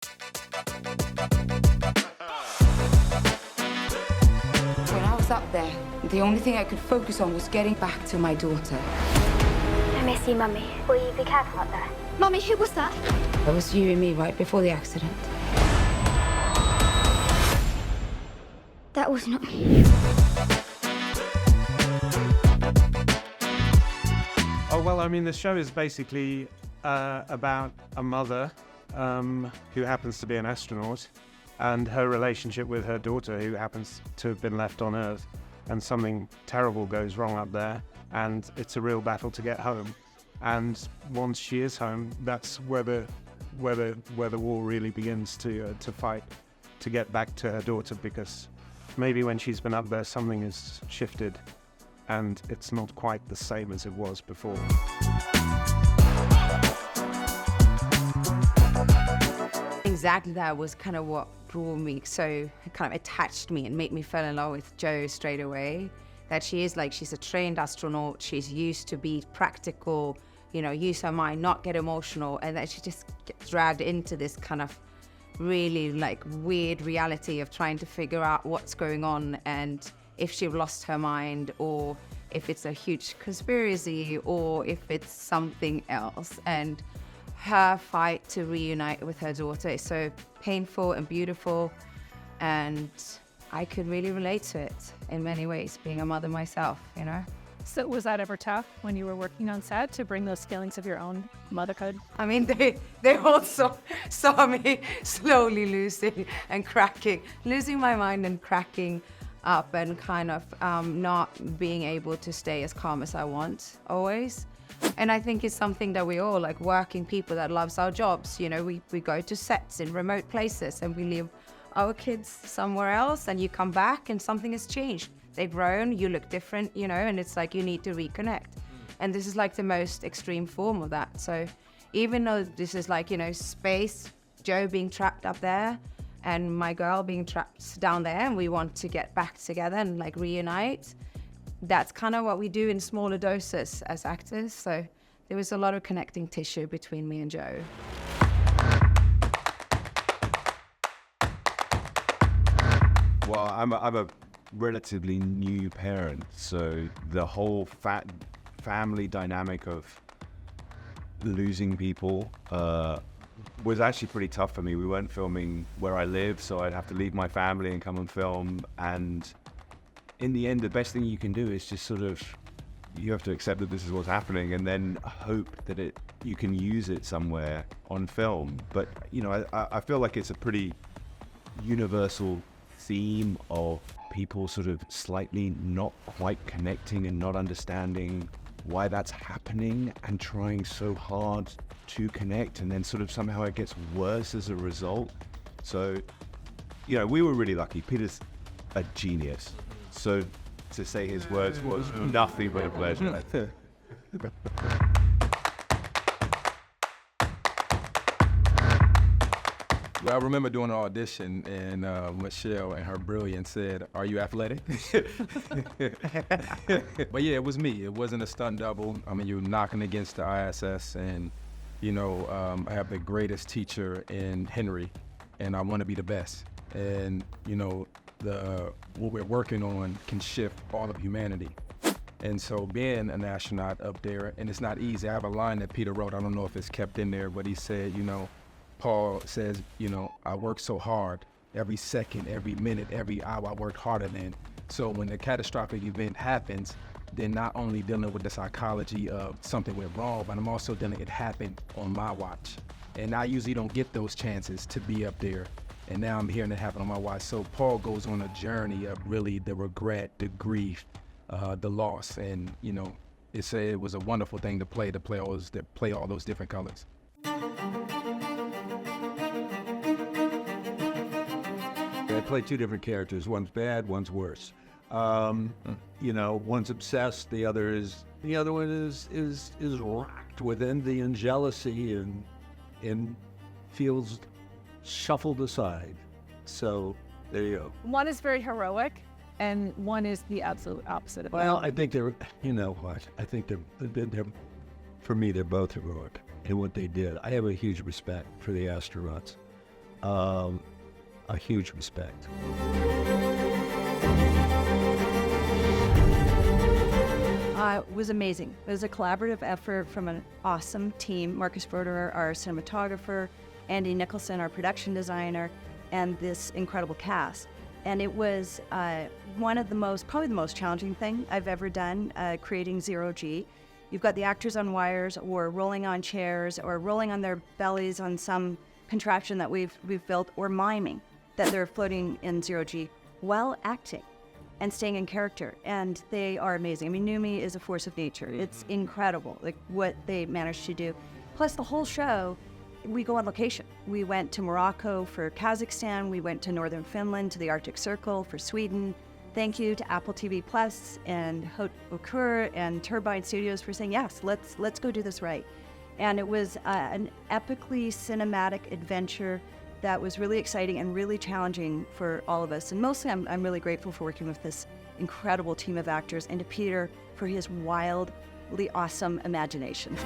When I was up there, the only thing I could focus on was getting back to my daughter. I miss you, Mummy. Will you be careful out there? Mummy, who was that? That was you and me right before the accident. That was not me. Oh, well, I mean, the show is basically about a mother who happens to be an astronaut and her relationship with her daughter who happens to have been left on Earth, and something terrible goes wrong up there, and it's a real battle to get home. And once she is home, that's where the war really begins to fight to get back to her daughter, because maybe when she's been up there, something has shifted and it's not quite the same as it was before. Exactly, that was kind of what brought me, so it kind of attached me and made me fall in love with Jo straight away. That she's a trained astronaut, she's used to be practical, you know, use her mind, not get emotional, and that she just gets dragged into this kind of really like weird reality of trying to figure out what's going on and if she lost her mind or if it's a huge conspiracy or if it's something else. And her fight to reunite with her daughter is so painful and beautiful, and I could really relate to it in many ways, being a mother myself, you know? So was that ever tough when you were working on set to bring those feelings of your own motherhood? I mean, they also saw me slowly losing my mind and cracking up and kind of not being able to stay as calm as I want always. And I think it's something that we all, like working people that loves our jobs, you know, we go to sets in remote places and we leave our kids somewhere else and you come back and something has changed. They've grown, you look different, you know, and it's like you need to reconnect. And this is like the most extreme form of that. So even though this is like, you know, space, Jo being trapped up there and my girl being trapped down there and we want to get back together and like reunite, that's kind of what we do in smaller doses as actors. So there was a lot of connecting tissue between me and Jo. Well, I'm a relatively new parent, so the whole family dynamic of losing people was actually pretty tough for me. We weren't filming where I live, so I'd have to leave my family and come and film. And in the end, the best thing you can do is just sort of, you have to accept that this is what's happening and then hope that you can use it somewhere on film. But, you know, I feel like it's a pretty universal theme of people sort of slightly not quite connecting and not understanding why that's happening and trying so hard to connect, and then sort of somehow it gets worse as a result. So, you know, we were really lucky. Peter's a genius. So to say his words was nothing but a pleasure. I remember doing an audition, and Michelle, in her brilliance, said, "Are you athletic?" But yeah, it was me. It wasn't a stunt double. I mean, you're knocking against the ISS, and you know, I have the greatest teacher in Henry, and I want to be the best. And you know, what we're working on can shift all of humanity. And so being an astronaut up there, and it's not easy. I have a line that Peter wrote. I don't know if it's kept in there, but he said, you know, Paul says, you know, I work so hard every second, every minute, every hour. I worked harder than. So when the catastrophic event happens, then not only dealing with the psychology of something went wrong, but I'm also dealing it happened on my watch. And I usually don't get those chances to be up there. And now I'm hearing it happen on my watch. So Paul goes on a journey of really the regret, the grief, the loss. And, you know, it was a wonderful thing to play all those different colors. I play two different characters. One's bad, one's worse. You know, one's obsessed. The other one is racked with envy and jealousy and feels shuffled aside. So there you go. One is very heroic, and one is the absolute opposite of that. Well, I think they're. You know what? I think they're. For me, they're both heroic in what they did. I have a huge respect for the astronauts. a huge respect. It was amazing. It was a collaborative effort from an awesome team. Marcus Broderer, our cinematographer, Andy Nicholson, our production designer, and this incredible cast. And it was probably the most challenging thing I've ever done, creating Zero G. You've got the actors on wires or rolling on chairs or rolling on their bellies on some contraption that we've built, or miming that they're floating in Zero G while acting and staying in character. And they are amazing. I mean, Noomi is a force of nature. It's incredible, like what they managed to do. Plus the whole show, we go on location. We went to Morocco for Kazakhstan. We went to Northern Finland, to the Arctic Circle for Sweden. Thank you to Apple TV Plus and Haute Couture and Turbine Studios for saying, yes, let's go do this right. And it was an epically cinematic adventure that was really exciting and really challenging for all of us. And mostly I'm really grateful for working with this incredible team of actors, and to Peter for his wildly awesome imagination.